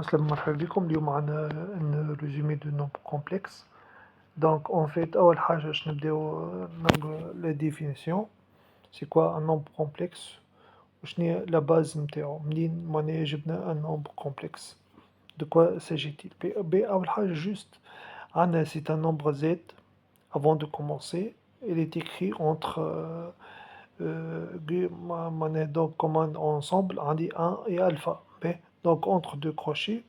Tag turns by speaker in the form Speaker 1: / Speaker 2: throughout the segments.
Speaker 1: السلام مرحبا بكم. اليوم معنا un résumé de nombres complexes. Donc en fait أول حاجة باش نبداو la définition. C'est quoi un nombre complexe وشنو هي la base نتاعو منين معناها جبنا un nombre complexe. De quoi s'agit-il؟ أول حاجة juste عندنا c'est un nombre z. Avant de commencer il est écrit entre معناها donc comme un ensemble عندي 1 et alpha. Donc entre deux crochets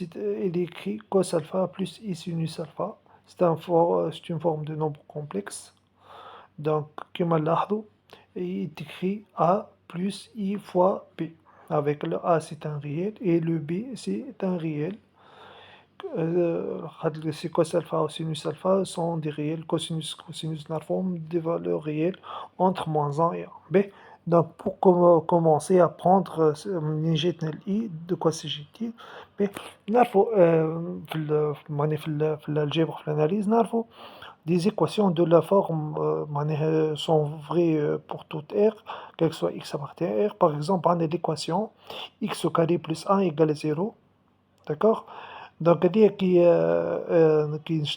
Speaker 1: il est écrit cos alpha plus i sinus alpha. C'est une forme de nombre complexe. Donc, comme on il est écrit a plus i fois b. Avec le a c'est un réel et le b c'est un réel. C'est cos alpha ou sinus alpha sont des réels. Cosinus la forme des valeurs réelles entre moins 1 et 1. Donc pour commencer à prendre i, de quoi s'agit-il؟ نعرفوا في l'algèbre في l'analyse نعرفوا des équations de la forme sont vraies pour toute R, quel que soit x appartient à R. Par exemple, on a l'équation x au carré plus 1 égale 0. D'accord? Donc, qui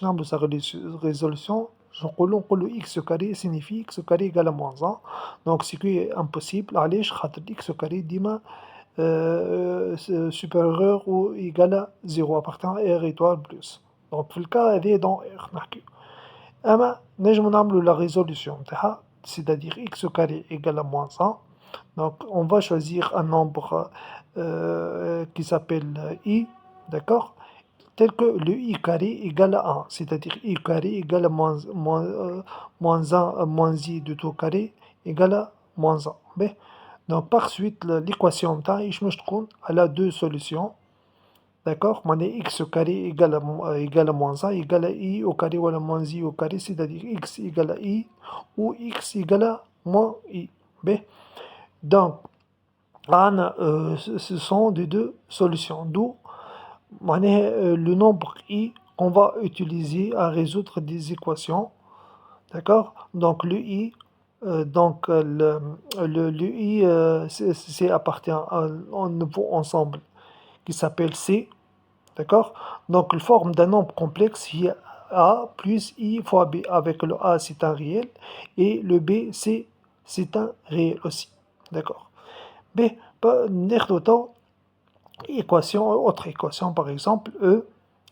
Speaker 1: نعملوا sa résolution, نقولوا x au carré signifie x au carré égale à moins 1. Donc, ce qui est impossible, علاش خاطر x au carré ديما supérieur ou égal à 0 appartenant à R étoile plus. Donc, في الكا هذه dans R نحكي. أما نجم نعملوا la résolution نتاعها, c'est-à-dire x au carré égale à moins 1. Donc, on va choisir un nombre qui s'appelle i, d'accord? Tel que le i carré égale à 1, c'est-à-dire i carré égale à moins i de tout carré égale à moins 1. Donc par suite l'équation elle a deux solutions. D'accord? X au carré égale à moins 1 égale à i au carré ou à moins i au carré, c'est-à-dire x égale à i ou x égale à moins i. Donc ce sont des deux solutions, d'où le nombre i qu'on va utiliser à résoudre des équations. D'accord? Donc le i, le i c'est appartient à un nouveau ensemble qui s'appelle C. D'accord? Donc la forme d'un nombre complexe il y a a plus i fois b, avec le a c'est un réel et le b c'est un réel aussi. D'accord? ناخدو تو autre équation par exemple, E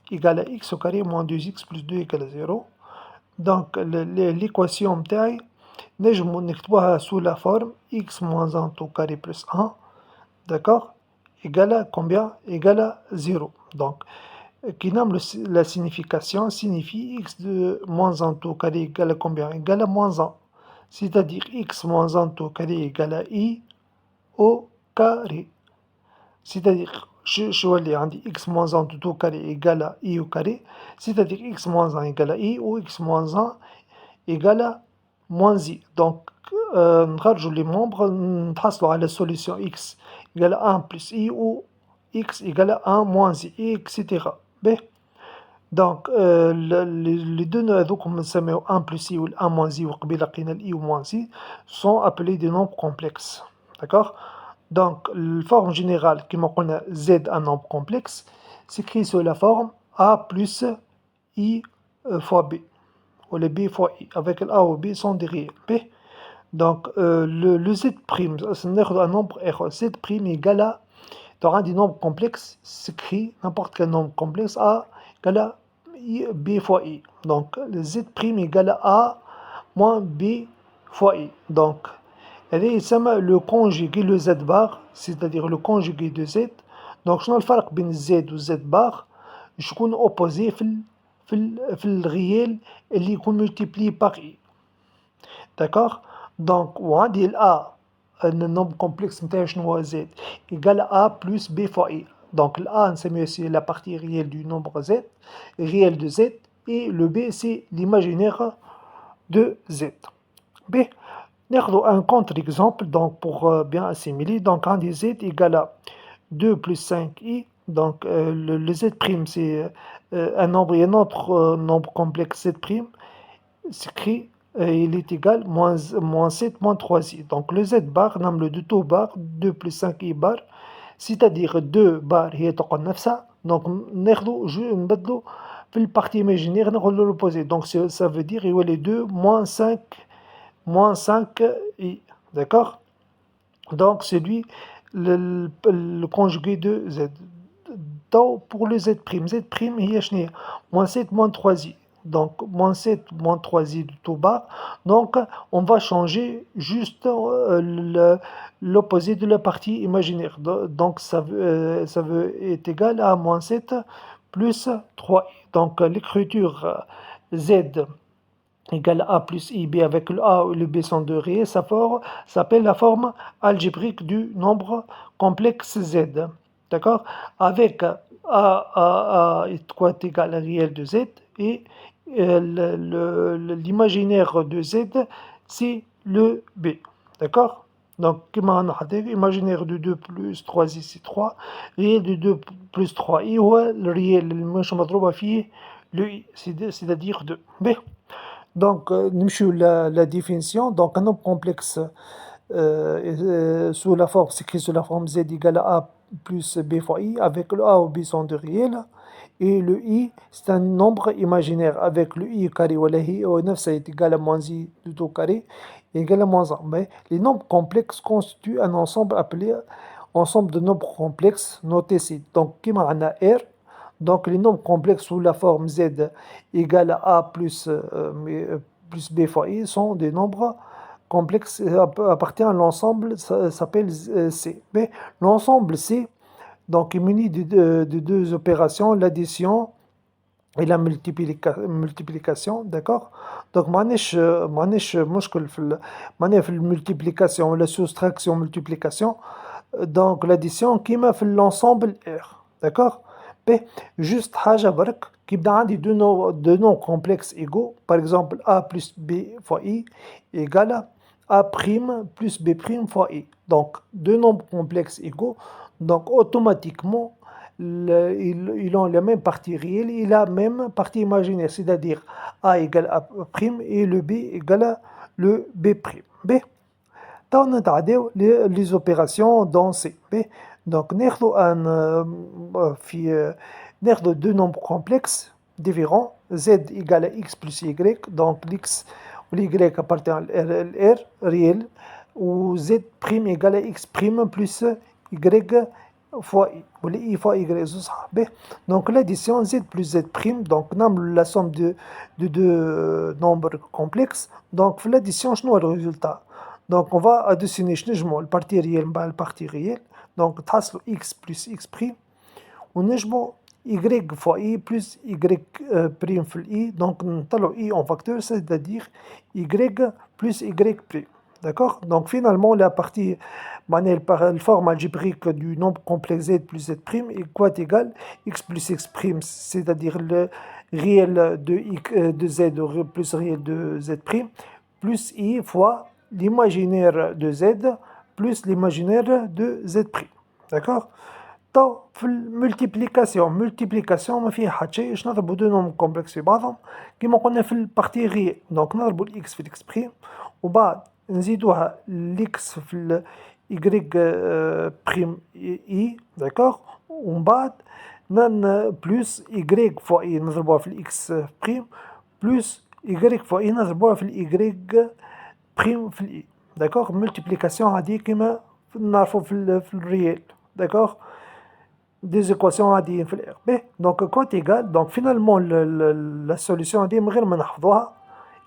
Speaker 1: égale à x au carré moins 2x plus 2 égale à 0. Donc l'équation نتاعي نجمو نكتبوها sous la forme x moins 1 au carré plus 1, d'accord, égale à combien? Égale à 0. Donc qui nomme la signification signifie x de moins 1 au carré égale à combien? Égale à moins 1. C'est-à-dire x moins 1 au carré égale à i au carré. C'est-à-dire je vais dire x moins 1 tout au carré égale à i au carré, c'est-à-dire x moins 1 égale à i ou x moins 1 égale à moins i. Donc نخرجوا les membres نتحصلوا على solution x égale à 1 plus i ou x égale à 1 moins i, etc. Donc les deux هذوك نسميو 1 plus i ou 1 moins i وقبيل لقينا ال i ou moins i sont appelés des nombres complexes. D'accord? Donc, la forme générale qui m'appelle Z, un nombre complexe, s'écrit sous la forme A plus I fois B, ou le B fois I, avec le A ou B sont des réels. Donc, le Z', c'est un nombre R, Z' égale à, dans un des nombres complexes, s'écrit n'importe quel nombre complexe, A égale à I, B fois I. Donc, le Z' égale à A moins B fois I. Donc, le conjugué le z bar, c'est-à-dire le conjugué de z. Donc شنو الفرق بين z و z bar؟ يكون opposé في الريال اللي يكون multiplié par i. D'accord? Donc وعندي ال a النومبر كومبلكس نتاعي شنو هو z égal à a plus b fois i. Donc le a نسميه c'est la partie réelle du nombre z, réel de z, et le b c'est l'imaginaire de z. Un contre-exemple, donc pour bien assimiler, donc un des z égale à 2 plus 5i, donc le z' c'est un nombre et un autre nombre complexe z', s'écrit il est égal moins 7 moins 3i. Donc le z bar, le 2 bar, 2 plus 5i bar, c'est-à-dire 2 بار هي تقعد نفسها دونك ناخدو نبدلو في البارتي ايماجينير نقولو لوبوزي دونك ça veut dire يولي 2 moins 5 i d'accord donc c'est lui le conjugué de z donc pour le z prime هي شنيا moins 7 moins 3i donc moins 7 moins 3i de tout bas donc on va changer juste l'opposé de la partie imaginaire donc ça veut est égal à moins 7 plus 3i donc l'écriture z égale a plus ib avec le a et le b sont deux réels, ça s'appelle la forme algébrique du nombre complexe z. D'accord? Avec a est égal à réel de z et l'imaginaire de z, c'est le b. D'accord? Donc, imaginaire de 2 plus 3 ici 3, réel de 2 plus 3 i, le réel, le i, c'est-à-dire 2. B. Donc, la définition. Donc, un nombre complexe sous la forme, c'est écrit sous la forme z égale à a plus b fois i, avec le a ou b sont de réels. Et le i, c'est un nombre imaginaire avec le i carré ou la hi ou 9, ça est égal à moins i de tout carré, égal à moins 1. Mais les nombres complexes constituent un ensemble appelé ensemble de nombres complexes, noté ici. Donc, qui m'a R. Donc, les nombres complexes sous la forme z égale à a plus b fois i sont des nombres complexes appartient à l'ensemble, ça s'appelle C. Mais l'ensemble C, donc, est muni de deux opérations, l'addition et la multiplication, d'accord? Donc, مانيش مشكل في المultiplication ou la soustraction multiplication. Donc, l'addition كيما في l'ensemble R, d'accord? B, juste حاجة برك كي يبدا عندي deux noms complexes égaux, par exemple a plus b fois i égale a prime plus b prime fois i. Donc, deux nombres complexes égaux, donc automatiquement, ils ont la même partie réelle et la même partie imaginaire, c'est-à-dire a égale a prime et le b égale à le b prime. B. نتعداو les opérations dans C. B. Donc, ناخذ deux nombres complexes différents, z égale à x plus y, donc l'x ou l'y appartient à R réel, ou z prime égale à x prime plus y fois i, ou i fois y, B. Donc l'addition z plus z prime, donc la somme de deux nombres complexes, donc l'addition, شنو le résultat? Donc on va additionner le partie réelle مع البارتي réelle, donc تحصلوا x plus x prime ونجموا y fois i plus y prime في i, donc نطلعوا i en facteur, c'est-à-dire y plus y prime. D'accord? Donc finalement la partie la forme algébrique du nombre complexe z plus z prime est quoi égal x plus x prime, c'est-à-dire le réel de z plus réel de z prime plus i fois l'imaginaire de z plus l'imaginaire de z prime. D'accord? طو في الملتيبليكاسيون ما فيها حتى شيء، اش نضربو دو نوم كومبلكس في بعضهم كيما قلنا في البارتي غيال، دونك نضربو الاكس في الاكس بريم وبعد نزيدوها الاكس في الايكغيك بريم اي، داكوغ، ومن بعد بلوس ايكغيك فوا اي نضربوها في الاكس بريم بلوس ايكغيك فوا اي نضربوها في الايكغيك بريم في الاي، داكوغ. ملتيبليكاسيون عادي كيما نعرفو في الريال، داكوغ. des équations عاديين في الار. باهي دونك كوت ايكال، دونك فينالمون لا سوليسيون هادي من غير ما نحفظوها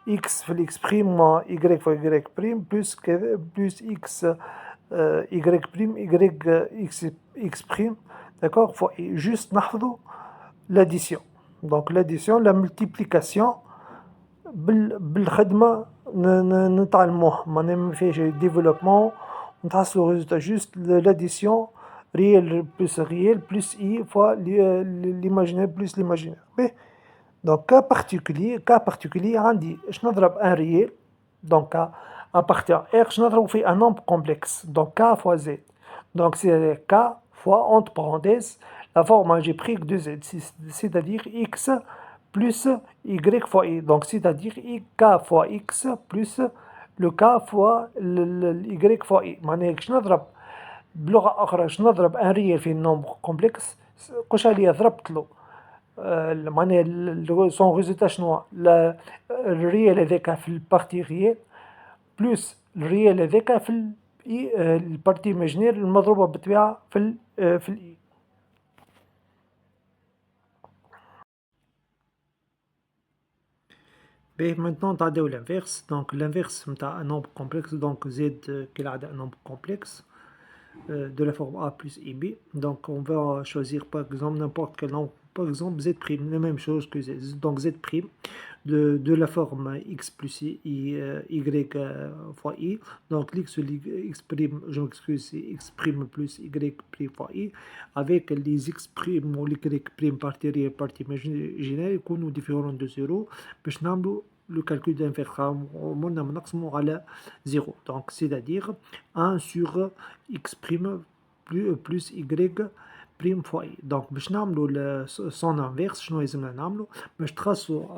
Speaker 1: اكس في الاكس بريم مع y فوا y بريم بلوس اكس y بريم y اكس بريم، داكوغ، فوا جوست نحفظو لاديسيون. دونك لاديسيون لا ملتيبليكاسيون بالخدمة نتعلموها، ما فيهاش ديفلوبمون، نتحصلو ريزولتا جوست لاديسيون réel plus i fois l'imaginaire plus l'imaginaire. Donc cas particulier عندي je نضرب un réel, donc k appartient à R, je نضرب في un nombre complexe, donc k fois z, donc c'est k fois entre parenthèses la forme algébrique de z, c'est-à-dire x plus y fois i, donc c'est-à-dire k fois x plus le k fois y fois i. معناها je نضرب بلغة أخرى باش نضرب ان ريال في نومبر كومبلكس قُش عليا ضربت له معناها son résultat شنوا الريال هذاك في البارتي ريال بلس الريال هذاك في البارتي إيماجينير المضروبة بالطبيعة في الإي. باهي maintenant نتعداو l'inverse donc l'inverse نتاع un nombre complexe donc z كالعادة un nombre complexe de la forme a plus ib donc on va choisir par exemple n'importe quel nombre par exemple z prime la même chose que z donc z prime de la forme x plus y fois i donc x prime je m'excuse c'est x prime plus y prime fois i avec les x prime ou les y prime partie réelle partie imaginaire يكونوا différents de 0 باش نعملوا le calcul d'inverse عملنا نقسمه على 0 donc c'est-à-dire 1 sur x prime plus y prime fois i donc باش نعملوا son inverse شنو لازمنا نعملوا باش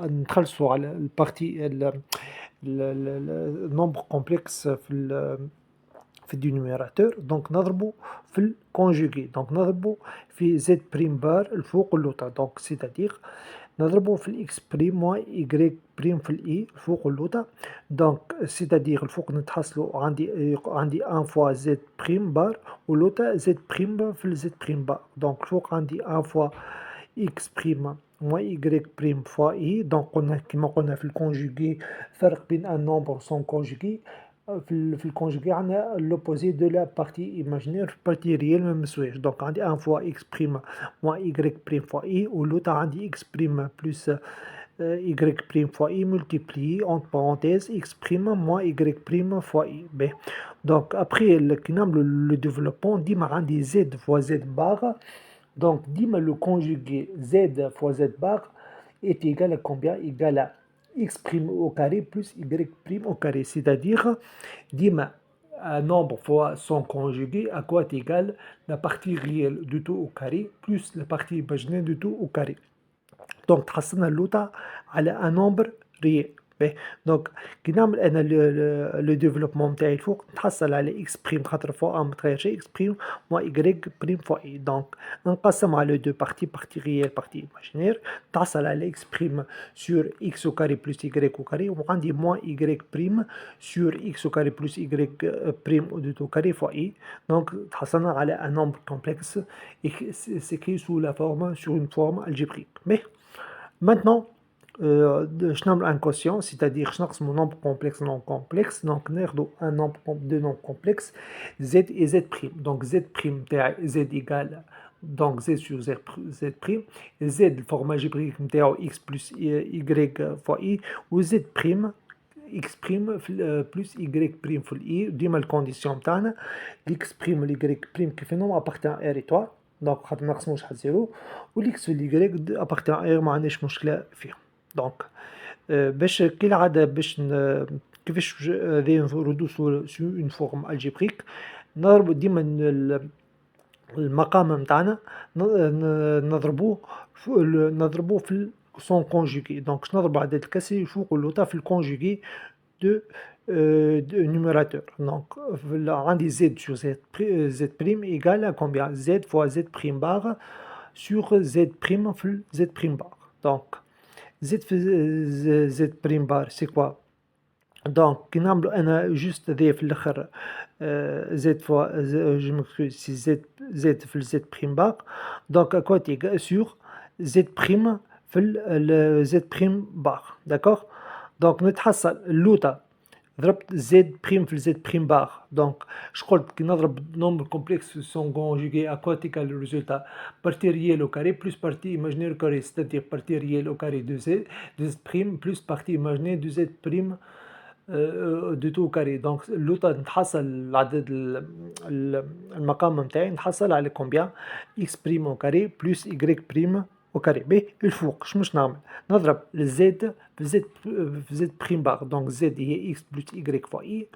Speaker 1: نتخلصوا على البارتي النومبر كومبلكس في الدينوميراتور دونك نضربوا في الكونجوغي دونك نضربوا في زد بريم بار الفوق واللوطا دونك سيتادير نضربوا في الاكس بريم موا ايكغيك بريم في الاي الفوق واللوطا دونك سيتادير الفوق نتحصلوا عندي ان فوا زد بريم بار واللوطا زد بريم في الزد بريم بار دونك الفوق عندي ان فوا اكس بريم moins y prime fois i donc كما قلنا في الكونجوغي فرق بين ان نومبر وسون كونجوغي في الكونجوغي عندنا لوبوزي دو لا بارتي ايماجينير بارتي ريال ما مسواش دونك عندي ان فوا اكس بريم موان y بريم فوا اي واللوطا عندي اكس بريم بلس y prime fois i multiplié entre parenthèses x prime moins y prime fois i. Donc après le développement ديما عندي z fois z bar donc ديما le conjugué z fois z bar est égal à combien? Égal à x prime au carré plus y prime au carré, c'est-à-dire ديما un nombre fois son conjugué à quoi est égal la partie réelle du tout au carré plus la partie imaginaire du tout au carré. دونك تحصلنا اللوطا على ان نومبر ريال دونك كي نعمل انا لو ديفلوبمون نتاعي الفوق نتحصل على اكس بريم خاطر فوا ان متغير شيء اكس بريم موا ايكغيك بريم فوا اي دونك نقسم على دو بارتي ريال بارتي ايماجينير نتحصل على اكس بريم سور اكس او كاري بلس ايكغيك او كاري وعندي موا ايكغيك بريم سور اكس او كاري بلس ايكغيك بريم او كاري فوا اي دونك تحصلنا على ان نومبر كومبلكس سيكري سو لا فورم سور اون فورم الجبريك Maintenant, je nomme un quotient, c'est-à-dire je nomme un nombre complexe non complexe. Donc, un nombre de nombres complexes, z et z'. Donc, z' z égale donc z sur z', z forme algébrique x plus y fois i, ou z' x plus y prime fois i, ديما الكونديسيون تاعنا x prime و y prime كيف نوم appartient à R et toi. دونك خاطر منقسموش على زيرو والاكس واليكغيك ابارتان اير ما عندناش مشكله فيهم دونك باش كالعاده باش كيفاش نردو سو اون فورم الجبريك نضربو ديما المقام نتاعنا نضربوه في سون كونجوغي دونك باش نضربو عدد الكسري الفوق واللوطا في الكونجوغي دو numérateur. Donc, عندي z sur z prime égale à combien? Z fois z prime bar sur z prime في z prime bar. Donc, z prime bar c'est quoi? Donc, كي نعملو أنا juste ذي في الآخر z fois je m'excuse c'est z في z prime bar. Donc, à quoi t'es sur z prime في z prime bar. D'accord? Donc, نتحصل اللوطا ضربت زد بريم في زد بريم بار دونك قلت كي نضرب نومبر كومبلكس سون كونجوغي اكواتيك لو ريزولتا بارتي ريال او كاري بلس بارتي ايماجينير او كاري ستادير بارتي ريال او كاري دو زد بريم بلس بارتي ايماجينير دو زد بريم دو تو كاري دونك اللوطا نتحصل العدد المقام نتاعي نتحصل على كومبيان اكس بريم او كاري بلس ايكغيك بريم au carré. الفوق شمش نعمل نضرب الزد في زد بريم بار دونك زد هي اكس بلس y فوا اي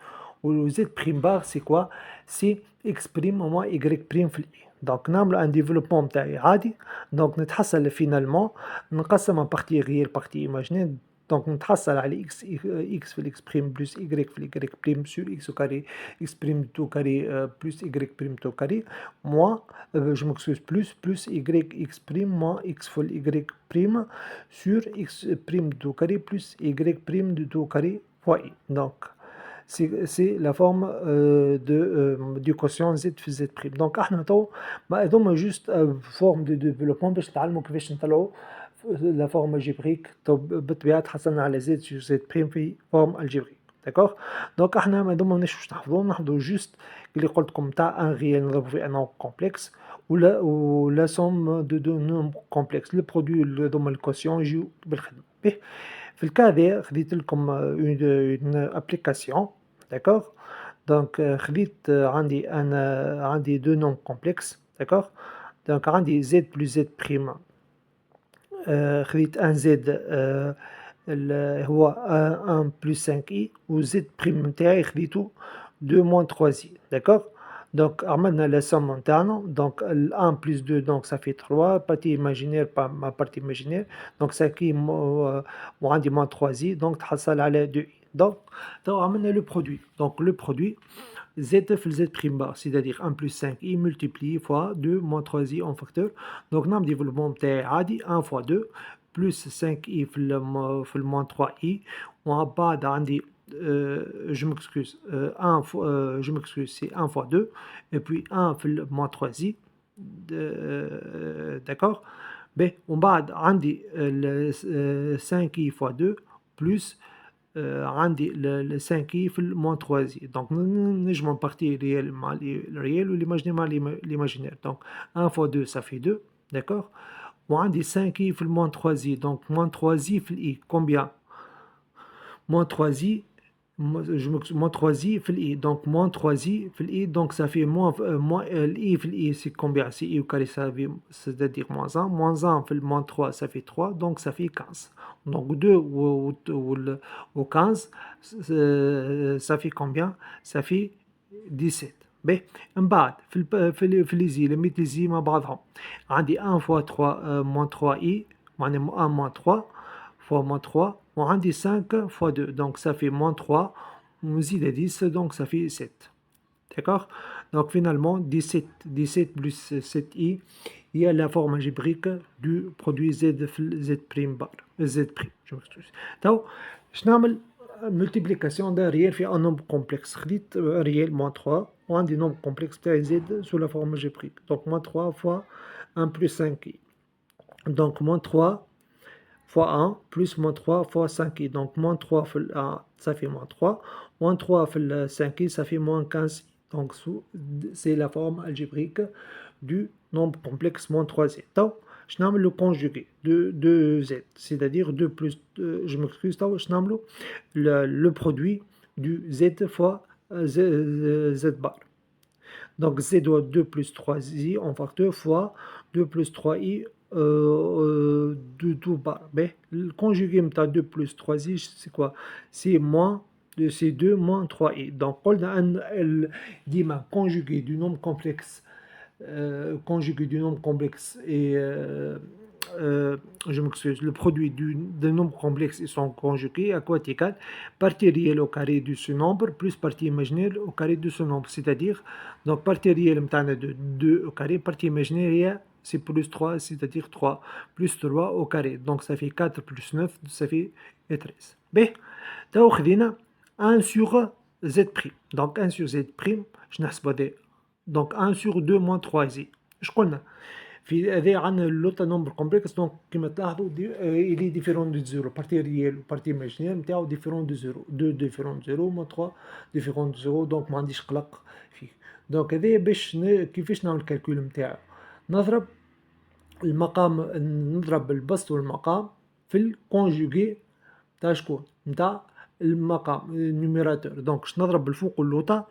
Speaker 1: و زد بريم بار سي كوا سي اكس بريم موان y بريم في الاي دونك نعملو ان ديفلوبمون تاعي عادي دونك نتحصل فينالمون نقسم بارتي ريال بارتي ايماجينير دونك نتحصل على اكس في الاكس بريم بلس y في الاي بريم سور اكس au carré x بريم تو كاري بلس y بريم تو كاري موان جو m'excuse بلس y x بريم موان x في y بريم سور x بريم تو كاري بلس y بريم دو تو كاري فوا i. Donc c'est la forme du quotient z في z prime. Donc احنا تو هذوما جوست فورم دو ديفلوبمون باش نتعلموا كيفاش نطلعوا لا فورم الجبريك. بالطبيعه تحصلنا على زد سو زد بريم في فورم الجبريك. داكوغ دونك احنا هذوما ماناش باش نحفظوا جوست اللي قلت لكم تاع ان ريال نضربوا في ان نومبر كومبلكس ولا سوم دو نومبر كومبلكس لو برودوي هذوما الكوسيون يجيو بالخدمه به. في الكا هذا خديت لكم اون ابليكاسيون. داكوغ دونك خديت عندي دو نومبر كومبلكس. داكوغ دونك عندي زد بلس زد بريم خديت ان زد هو 1 بلس 5 اي وزد بريم نتاعي خديتو 2 موان 3 اي. داكوغ دونك عملنا لا سوم نتاعنا. دونك 1 بلس 2 دونك صافي 3 بارتي ايماجينير ما بارتي ايماجينير دونك 5 اي وعندي موان 3 اي دونك تحصل على 2 اي. دونك عملنا لو برودوي. دونك لو برودوي z في z prime bar c'est-à-dire 1 plus 5i multiplié fois 2 moins 3i en facteur. donc نعمل développement نتاعي عادي 1 fois 2 plus 5i في ال moins 3i ومن بعد عندي je m'excuse 1 je m'excuse c'est 1 fois 2 et puis 1 في ال moins 3i d'accord. ومن بعد عندي 5i fois 2 plus عندي ال 5 اي في المون 3 زي. دونك نجمع بارتي ريال مع الريال والايماجينير مع الايماجينير. دونك 1 فوا 2 صافي 2. داكوغ وعندي 5 اي في المون 3 زي. دونك مون 3 زي في الاي كومبيان مون 3 زي moins 3i في الاي. دونك moins 3i في الاي دونك صافي moins الاي في الاي سي كومبيان سي اي وكاري صافي c'est-à-dire moins 1 moins 1 في moins 3 صافي 3 دونك صافي 15. دونك 2 و 15 صافي كومبيان صافي 17. من بعد في لي زي لميت لي زي مع بعضهم عندي 1 فوا 3 moins 3i معناها 1 moins 3 fois moins 3 وعندي 5 fois 2 donc ça fait moins 3 ونزيد 10 donc ça fait 7. d'accord donc finalement 17 plus 7i il y a la forme algébrique du produit z z prime bar z prime je m'excuse. تو باش نعمل multiplication d'un réel في un nombre complexe. خديت réel moins 3 وعندي nombre complexe بتاعي z sous la forme algébrique donc moins 3 fois 1 plus 5i donc moins 3 fois 1 plus moins 3 fois 5i. Donc moins 3 في 1 ça fait moins 3. Moins 3 في 5i ça fait moins 15i. Donc c'est la forme algébrique du nombre complexe moins 3z. Donc je nomme le conjugué de z. C'est-à-dire 2 plus, je m'excuse, je nomme le produit du z fois z bar. Donc z doit 2 plus 3i en facteur fois 2 plus 3i de tout bas. Le conjugué de 2 plus 3i, c'est quoi? C'est moins de ces 2 moins 3i. Donc, on a un conjugué du nombre complexe. Conjugué du nombre complexe et je m'excuse, le produit de nombre complexe et son conjugué à quoi est égal partie réelle au carré de ce nombre plus partie imaginaire au carré de ce nombre. C'est-à-dire, donc partie réelle de 2 au carré, partie imaginaire c'est plus 3, c'est-à-dire 3 plus 3 au carré. Donc ça fait 4 plus 9, ça fait 13. تو خدينا 1 sur z'. Donc 1 sur z', je نحسبها دي. Donc 1 sur 2 moins 3 زي. اش قلنا؟ في هذا عندنا لوتا نومبر كومبلكس دونك كيما تلاحظوا إلي ديفيرون دو زيرو بارتي ريال وبارتي ايماجينير نتاعو ديفيرون دو زيرو 2 ديفيرون دو زيرو مون 3 ديفيرون دو زيرو دونك ما عنديش قلق فيه. دونك هذايا باش كيفاش نعمل الكالكول نتاعو نضرب المقام نضرب البسط والمقام في الكونجوغي تاع شكون نتاع المقام النيميراتور. دونك باش نضرب الفوق واللوطا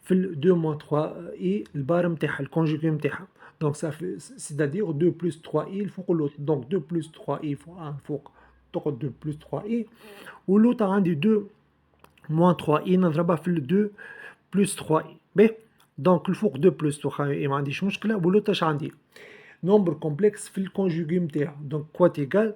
Speaker 1: في 2 moins 3 اي البار نتاعها الكونجوغي نتاعها. دونك صافي c'est-à-dire 2 plus 3 اي الفوق واللوطا. دونك 2 plus 3 اي فوق 1 فوق تقعد 2 plus 3 اي واللوطا عندي 2 moins 3 اي نضربها في 2 plus 3 اي. دونك الفوق 2 plus 3 اي ما عنديش مشكله واللوطا اش عندي نومبر كومبلكس في الكونجوغي نتاعو. دونك كوا تيغال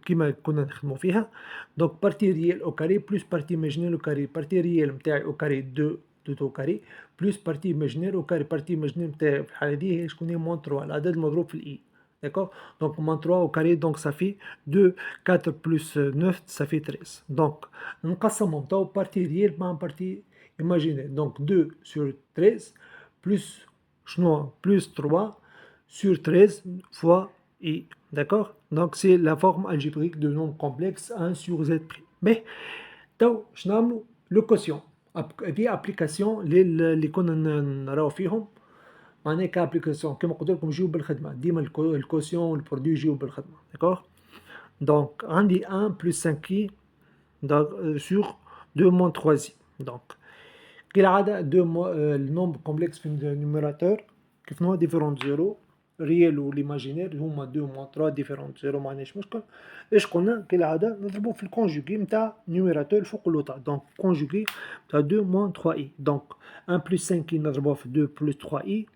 Speaker 1: كيما كنا نخدمو فيها. دونك بارتي ريال او كاري بلس بارتي ايماجينير او كاري، بارتي ريال نتاعي او كاري دو او كاري بلس بارتي ايماجينير او كاري، بارتي ايماجينير نتاعي في الحالة دي هي شكون هي موان 3 العدد المضروب في الاي. داكوغ، دونك موان 3 au carré donc ça fait 2 4 plus 9 ça fait 13. donc نقسمهم تو بارتي ريال مع بارتي ايماجينير. donc 2 sur 13 plus شنو plus 3 sur 13 fois i. D'accord? Donc c'est la forme algébrique de nombre complexe 1 sur z'. Mais تو باش نعملو لو كوسيون. هذه ابليكاسيون اللي كنا نراو فيهم، معناها كابليكاسيون كيما قلت لكم يجيو بالخدمه ديما الكوسيون والبرودوي يجيو بالخدمه. داكوغ، دونك عندي 1 بلس 5 كي سور 2 موان 3 زي. دونك كالعاده النومبر كومبلكس في النيميراتور كيف نوع ديفيرونت زيرو ريال وليماجينير هما 2 موان 3 ديفيرونت زيرو، معناش مشكل. ايش قلنا كالعاده نضربو في الكونجوغي نتاع نيميراتور فوق اللوطا. دونك كونجوغي نتاع 2 موان 3 اي. دونك 1 بلس 5 كي نضربوها في 2 بلس 3 اي،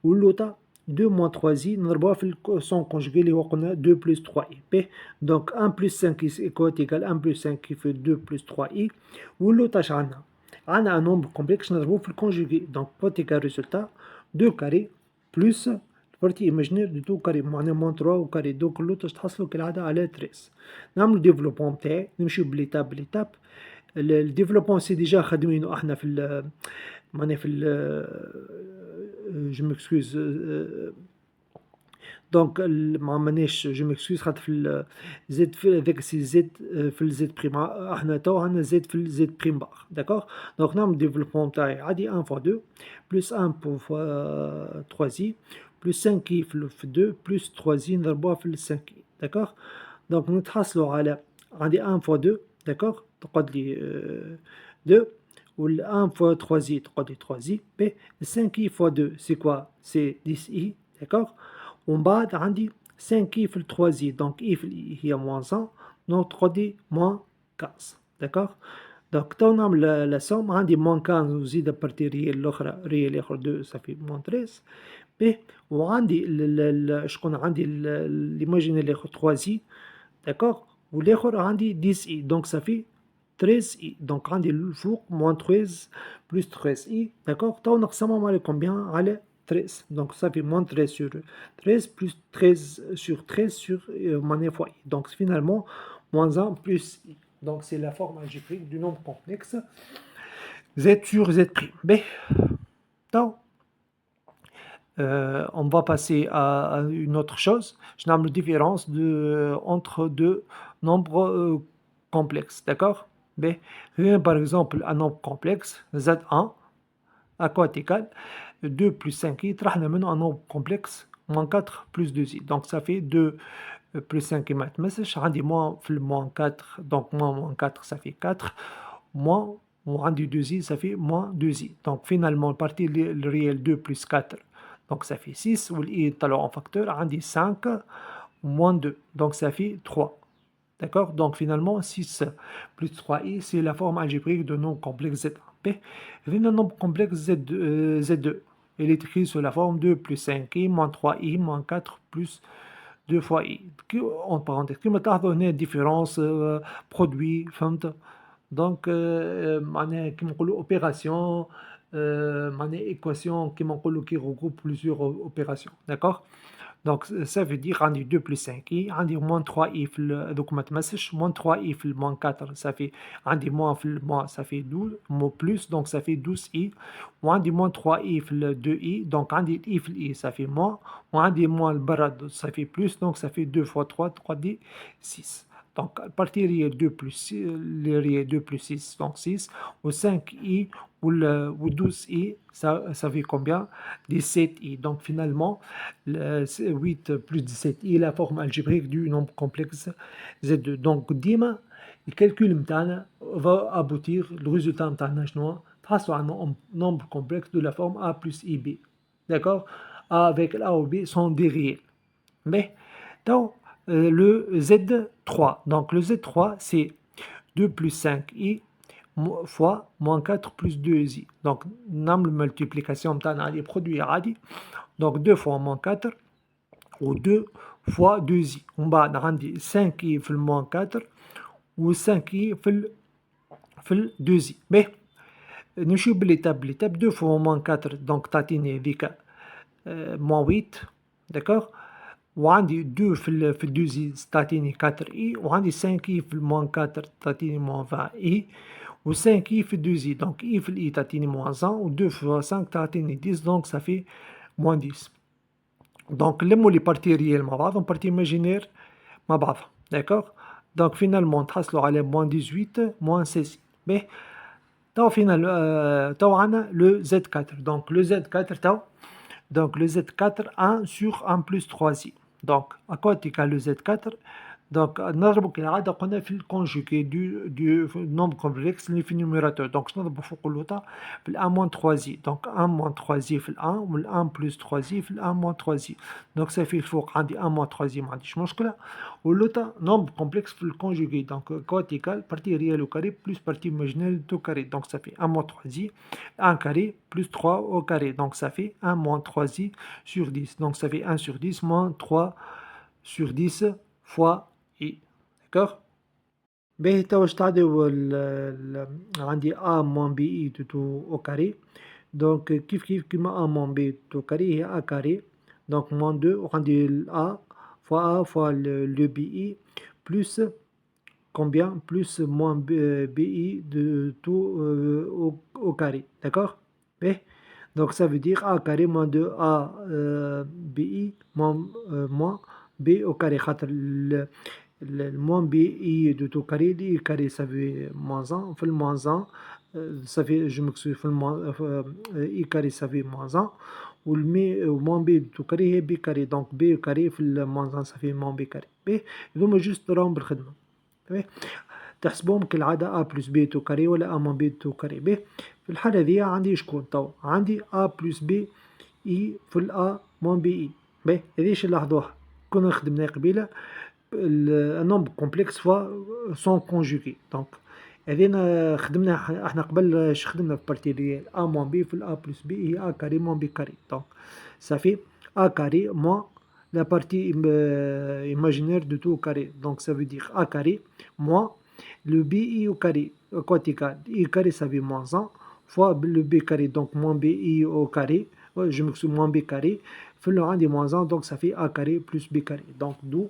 Speaker 1: واللوطا 2 موان 3 زي نضربوها في السون كونجوغي اللي هو قلنا 2 بلس 3 اي. بي دونك 1 بلس 5 ايكوال ايكال 1 بلس 5 في 2 بلس 3 اي، واللوطا اش عندنا؟ عندنا ان نومبر كومبلكس نضربوه في الكونجوغي. دونك بوتيكال ريزولتا 2 كاري بلس البارتي ايماجينير دو 2 كاري معناها موان 3 وكاري. دوك اللوطا تحصلوا كالعاده على 13. نعملو ديفلوبمون تاعي، نمشيو بليتاب بليتاب. الديفلوبمون سي ديجا خادمينو احنا في معناها في جو مكسكوز. دونك ما مانيش جو مكسكوز خاطر في زد في هذاك سي زد في الزد بريم، احنا تو عندنا زد في الزد بريم بار. داكوغ، دونك نعمل ديفلوبمون تاعي عادي 1 فوا 2 بلس 1 فوا 3 زي بلس 5 كي في 2 بلس 3 زي نضربوها في 5 كي. داكوغ، دونك نتحصلوا على عندي 1 فوا 2. داكوغ، تقعد لي 2 وال 1 fois 3 زي تقعد لي 3 زي. بي 5 i fois 2 سي كوا؟ سي 10 i. داكوغ، ومن بعد عندي 5 i في 3 زي، دونك i في الاي هي موان 100، دونك تقعد لي موان 15. داكوغ، دونك تو نعمل لا سوم. عندي موان 15 وزيد بارتي ريال الاخرى ريال اخر 2 صافي موان 13. بي وعندي شكون عندي ليماجيني الاخر 3 زي. داكوغ، والاخر عندي 10 i دونك صافي 13 i. دونك عندي الفوق موان 13 بلس 13 i. داكوغ، تو نقسمهم على كومبيان؟ على 13. دونك صافي موان 13 sur 13 plus 13 sur 13 sur معناها fois i. دونك finalement moins 1 plus i. Donc c'est la forme algébrique du nombre complexe z sur z'. B. Donc, on va passer à une autre chose. Je nomme la différence entre deux nombres complexes. D'accord? B. Par exemple, un nombre complexe, Z1, à quoi est égal 2 plus 5i, un nombre complexe, moins 4 plus 2i. Donc ça fait 2 plus 5i mathématiques. Je dis moins 4, donc moins 4, ça fait 4. Moins, on dit 2i, ça fait moins 2i. Donc finalement, partie le réel 2 plus 4, donc ça fait 6. Ou i est alors en facteur, on dit 5 moins 2, donc ça fait 3. D'accord? Donc finalement, 6 plus 3i, c'est la forme algébrique de nombre complexe Z1. Le nombre complexe Z2, il est écrit sous la forme 2 plus 5i moins 3i moins 4 plus 2 fois i. En parenthèse, كما تلاحظوا هنا différence produit فهمت. دونك معناها كيما نقولوا اوبيراسيون، معناها ايكواسيون كيما نقولوا كي regroupe plusieurs opérations. D'accord? Donc ça veut dire عندي 2 plus 5i، عندي moins 3i في دوك ما تمسش، moins 3i في moins 4 ça fait عندي moins في moins ça fait 12 plus donc ça fait 12i، وعندي moins 3i في 2i donc عندي i في i ça fait moins، وعندي moins البرا ça fait plus donc ça fait 2 fois 3 3 دي 6. Donc partie réelle 2 plus 6, les réels 2 plus 6 donc 6 ou 5i ou 12i ça fait combien 17i. Donc finalement 8 plus 17i la forme algébrique du nombre complexe Z2. Donc ديما الكالكول نتاعنا va aboutir le résultat نتاعنا شنو تحصلوا على un nombre complexe de la forme a plus ib. D'accord? A avec a ou b sont des réels. Mais donc le Z3. Donc le Z3 c'est 2 plus 5i fois moins 4 plus 2i. Donc نعمل multiplication نتاعنا عليه produit عادي. Donc 2 fois moins 4 ou 2 fois 2i ومن بعد عندي 5i في الموان 4 و 5i في ال 2i باهي نمشيو بالإيتاب 2 فوا موان 4 دونك تعطيني هذيك موان 8 داكوغ وعندي 2 في ال 2i تعطيني 4i وعندي 5i في الموان 4 تعطيني موان 20i و 5i في 2i دونك i في الاي تعطيني موان 1 و 2 فوا 5 تعطيني 10 دونك صافي موان 10 دونك نلمو لي بارتي ريال مع بعضهم بارتي ايماجينير مع بعضهم داكوغ دونك فينالمون تحصلوا على موان 18 موان 16 باهي توا فينا توا عندنا لو زد 4 دونك لو زد 4 توا دونك le Z4 1 sur 1 plus 3i donc à quoi égal le Z4 donc نضربو كالعادة قلنا في الكونجوغي du nombre complexe اللي في النيميراتور دونك باش نضربو فوق اللوطا في ال 1 moins 3i donc 1 moins 3i في ال 1 وال 1 plus 3i في ال 1 moins 3i donc صافي الفوق عندي 1 moins 3i ما عنديش مشكلة واللوطا nombre complexe في الكونجوغي donc quoi égal partie réelle au carré plus partie imaginelle au carré donc ça fait 1 moins 3i 1 carré plus 3 au carré donc ça fait 1 moins 3i sur 10 donc ça fait 1 sur 10 moins 3 sur 10 fois i d'accord باهي توا واش تعداو عندي a moins bi tout au carré donc كيف كيما a moins b tout au carré هي a carré donc moins 2 وعندي a fois le bi plus combien plus moins bi de tout au carré d'accord باهي donc ça veut dire a carré moins 2a bi moins b au carré خاطر le moins bi de tout carré i carré ça fait moins 1 في le moins 1 ça fait je m'excuse في le i carré ça fait moins 1 و moins b de tout carré هي b carré donc b carré في le moins 1 ça fait moins b carré باهي هذوما جوست راهم بالخدمة باهي تحسبوهم كالعادة a plus b تو كاري ولا a moins b تو كاري باهي في الحالة هذيا عندي شكون توا عندي a plus b i في ال a moins b i باهي هذيش نلاحظوها كنا خدمناه قبيلة النومبر كومبلكس فوا سون كونجوغي دونك هذينا خدمنا احنا قبل اش خدمنا في بارتي ريال a moins b في ال a plus b هي a carré moins b carré دونك صافي a carré moins la partie imaginaire de tout au carré donc ça veut dire a carré moins le bi au carré quoi égal i carré ça fait moins 1 fois le b carré donc moins bi au carré je m'excuse moins b carré fait le عندي moins 1 donc ça fait a carré plus b carré donc d'où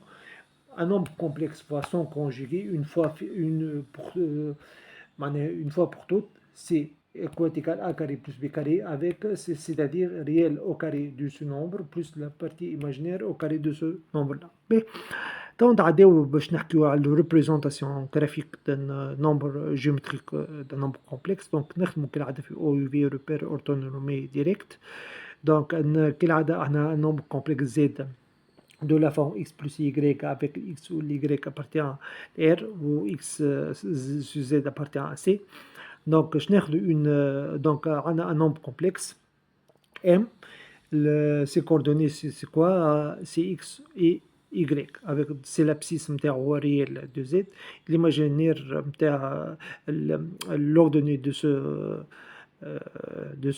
Speaker 1: un nombre complexe fois son conjugué une fois pour toutes c'est quoi égal a carré plus b carré avec c'est-à-dire réel au carré de ce nombre plus la partie imaginaire au carré de ce nombre là mais تو نتعداو باش نحكيو على الريبريزونطاسيون جرافيك دان نومبر جيومتريك دان نومبر كومبلكس دونك نخدمو كالعادة في او يو في روبير اورتونومي ديريكت دونك كالعادة احنا نومبر كومبلكس زد de la forme x plus y avec x où y appartient à R ou x sur z appartient à C. Donc, je n'ai une, donc, on a un nombre complexe M. Ses coordonnées, c'est quoi? C'est x et y. Avec c'est l'abscisse réel de z. L'imaginaire, l'ordonnée de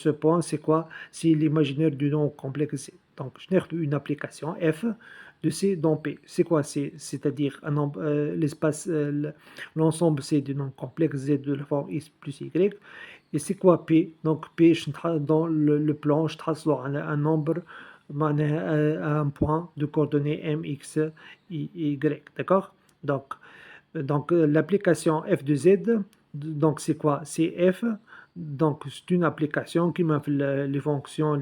Speaker 1: ce point, c'est quoi? C'est l'imaginaire du nombre complexe z. Donc, je n'ai une application f de C dans P. C'est quoi C? C'est-à-dire l'espace, l'ensemble C du nombre complexe Z de la forme X plus Y. Et c'est quoi P? Donc P, dans le plan, je trace un nombre, un point de coordonnées M, X, Y. D'accord? Donc l'application f de Z, donc c'est quoi? C'est f. Donc c'est une application qui m'a fait les fonctions,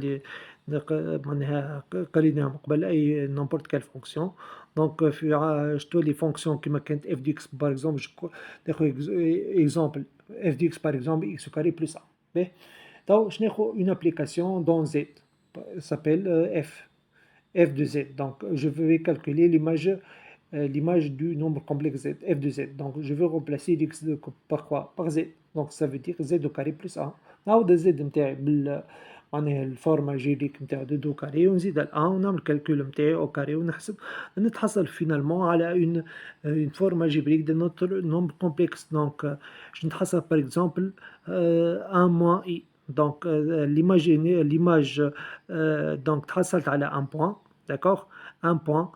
Speaker 1: معناها قريناها من قبل اي نيمبورت كال فونكسيون دونك في شتو لي فونكسيون كيما كانت اف دي اكس باغ اكزومبل ناخذ اكزومبل اف دي اكس باغ اكزومبل اكس كاري بلس 1 باهي تو باش ناخذ اون ابليكاسيون دون زد s'appelle f de z donc je vais calculer l'image du nombre complexe z f de z donc je vais remplacer x par quoi par z donc ça veut dire z au carré plus 1 نعاود z نتاعي معناها الفورما جيريك نتاع دو كاري ونزيد الان ونعمل الكالكول نتاعي او كاري ونحسب نتحصل فينالمون على اون فورما جيبريك دو نوتر نومبر كومبلكس دونك باش نتحصل باغ اكزومبل ان موان اي دونك ليماج دونك تحصلت على ان بوان d'accord, un point,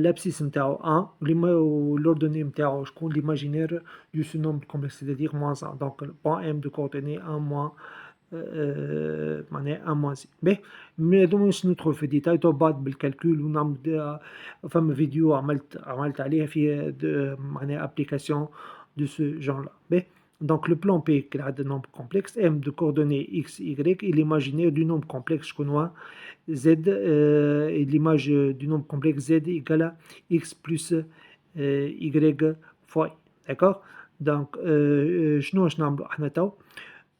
Speaker 1: l'abscisse نتاعو 1 والordonnée نتاعو شكون l'imaginaire de ce nombre complexe, c'est-à-dire moins 1. Donc le point M de coordonnées 1 moins معناها 1 moins 6. mais هذوما باش ندخل في الديتاي تو بعد بالكالكول ونعمل فما فيديو عملت عليها فيه معناها ابليكاسيون de ce genre-là. Donc le plan P qui a de nombres complexes, M de coordonnées x, y et l'imaginaire du nombre complexe je connais z et l'image du nombre complexe z égale à x plus y fois i. D'accord. Donc شنو باش نعملو احنا تو.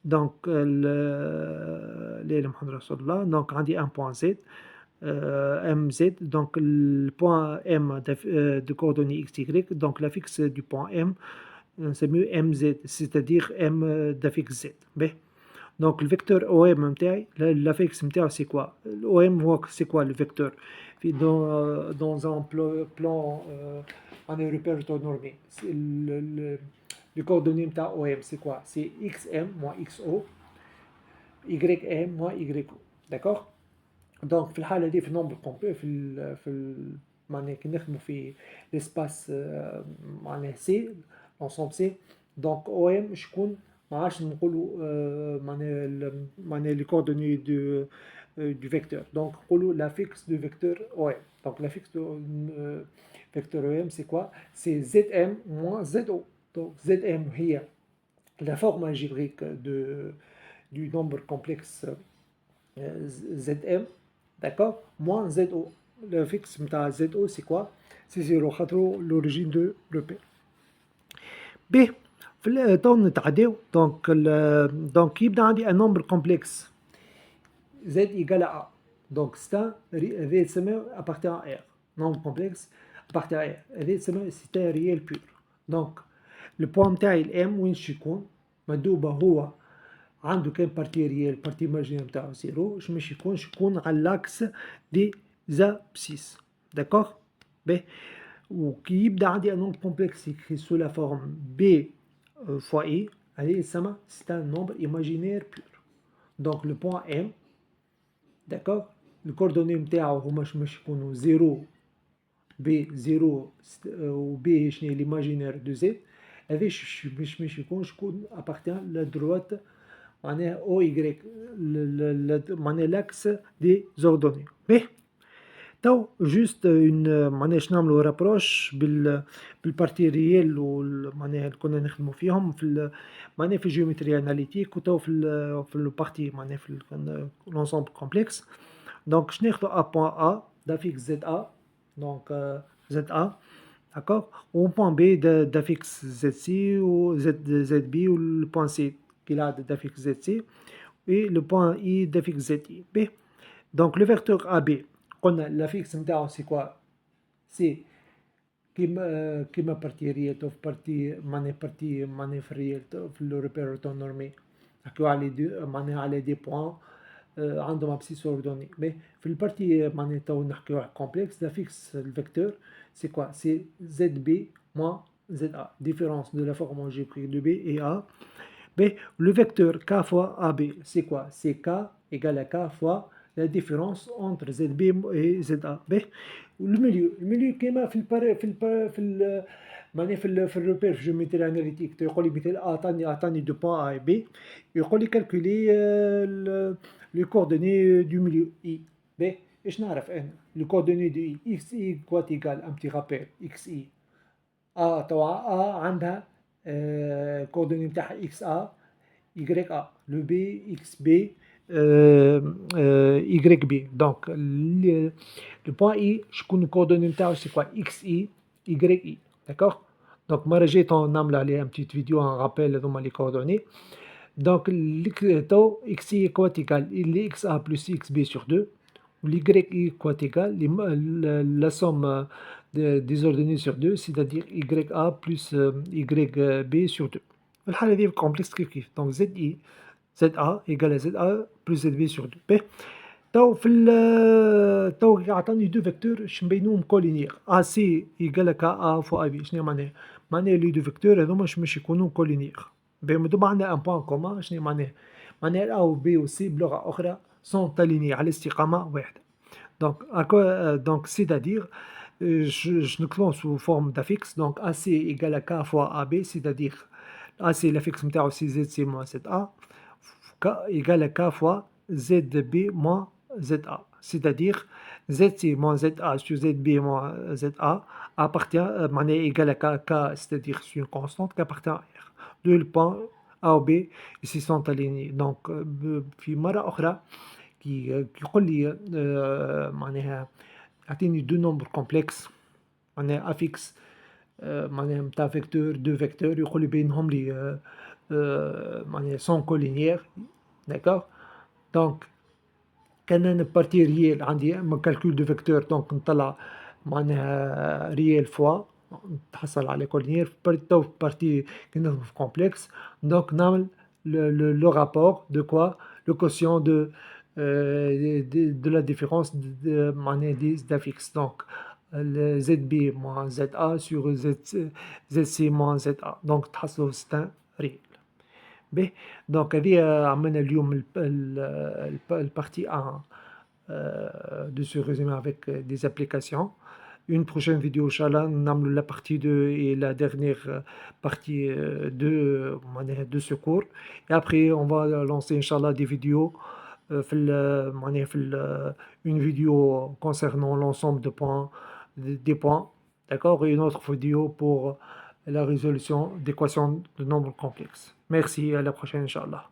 Speaker 1: Donc الليلة محمد رسول الله. Donc عندي un point z mz, donc le point m de coordonnées x, y, donc l'affixe du point m c'est mieux mz, c'est-à-dire m d'affixe z. Donc le vecteur OM نتاعي l'affixe نتاعو c'est quoi? l'OM هو c'est quoi le vecteur dans un plan en repère normé. Le coordonnée نتاع OM c'est quoi? C'est xm moins xo ym moins yo. D'accord. Donc في الحالة دي في النمبر في معناها كي نخدمو في l'espace معناها سي l'ensemble سي. donc OM شكون ما عادش نقولوا معناها les coordonnées du vecteur. donc نقولوا l'affixe du vecteur OM. donc l'affixe du vecteur OM c'est quoi? c'est ZM moins ZO. donc ZM هي la forme algébrique du nombre complexe ZM, d'accord, moins ZO. Le fixe de ZO c'est quoi? c'est 0 l'origine de repère. B في الطون نتعداو. donc يبدا عندي un nombre complexe z égale à a. donc c'est un هذا يتسمى appartient à R. nombre complexe appartient à R هذا يتسمى c'est un réel pur. donc le point نتاعي الام وين يكون مدوبة هو عنده كان بارتي ريال بارتي ماجينير نتاعو زيرو. باش يكون على لاكس دي زابسيس. داكوغ. وكي يبدا عندي ان نومبر كومبلكس écrit sous la forme b fois i هذه يسمى c'est un nombre imaginaire pur. donc le point m, d'accord, le coordonnée نتاعو هما باش يكونوا 0 b 0 و b شنو l'imaginaire de z. هذا باش يكون شكون appartient la droite معناها او y معناها لاكس دي زوردوني. تو جوست اون معناها باش نعملو رابروش بالبارتي ريال معناها اللي كنا نخدمو فيهم في معناها في الجيومتري اناليتيك وتو في البارتي معناها في لونسومبل كومبلكس. دونك باش ناخدو ا بوان ا دافيكس زد ا. دونك زد ا d'accord. و بوان بي دافيكس زد سي و زد بي و البوان سي qu'il a d'affixe ZC et le point I d'affixe ZI. B. Donc le vecteur AB, l'affixe نتاعو c'est quoi? c'est كيما بارتي ريال تو في بارتي معناها في الريال في لو ريبير نورمي نحكيو على معناها على دي بوان عندهم ابسيس اوردوني. مي في البارتي معناها تو نحكيو على كومبلكس l'affixe الفecteur c'est quoi? c'est ZB moins ZA. différence de la forme algébrique de B et A. B, le vecteur K fois AB, c'est quoi? c'est K égale à K fois la différence entre ZB et ZA. B, le milieu كما في الريبير في الجيومتري اناليتيك يقول لي مثال اعطاني دو بوان A et B يقول لي كالكولي لي كوردوني دو ميليو I. B ايش نعرف انا لي كوردوني دو I x I كوات ايكال ان بتي رابير x I A توا A عندها coordonnée نتاعها x a y a le b x b y b. donc le point I شكون coordonnée نتاعو c'est quoi? x i y i. d'accord. donc مرة جيت نعمل عليه un petit vidéo un rappel هذوما les coordonnées. donc تو x i كوات égal x a plus x b sur 2 ou y i كوات égal la somme des ordonnées sur 2 c'est-à-dire YA plus YB sur 2. في الحالة دي complexe كيف donc ZI ZA égale à ZA plus ZB sur 2. تو في تو عطاني دو فيكتور باش نبينوهم كولينيير AC égale à KA fois AB. شنو معناها؟ معناها لي دو فيكتور هذوما باش يكونوا كولينيير. دوما عندنا ان بوان كومان. شنو معناها؟ معناها A و B و C بلغة أخرى sont alignés على استقامة واحدة. Donc c'est-à-dire, je le clone sous forme d'affixe, donc AC égale à K fois AB, c'est-à-dire AC l'affixe نتاعو c'est ZC moins ZA, K égale à K fois ZB moins ZA, c'est-à-dire ZC moins ZA sur ZB moins ZA appartient, معناها égal à K, c'est-à-dire c'est une constante qui appartient à R. Le point A ou B ici sont alignés. Donc في مرة أخرى كي يقول لي معناها يعطيني دو نومبر كومبلكس معناها افيكس معناها نتاع فيكتور دو فيكتور يقول لي بينهم لي معناها سون كولينيير داكوغ دونك كان انا بارتي ريال عندي اما كالكول دو فيكتور دونك نطلع معناها ريال فوا نتحصل على كولينيير تو بارتي كي ندخل في كومبلكس دونك نعمل لو رابور دو كوا لو كوسيون دو de la différence معناها des affixes donc ZB moins ZA sur ZC moins ZA donc تحصلوا ستان ريال باهي دونك هذه عملنا اليوم البارتي 1 de ce résumé avec des applications. Une prochaine vidéo, Inch'Allah, nous la partie 2 et la dernière partie de ce cours. Et après, on va lancer, Inch'Allah, des vidéos, une vidéo concernant l'ensemble des points, d'accord, et une autre vidéo pour la résolution d'équations de nombres complexes. Merci, à la prochaine, Inch'Allah.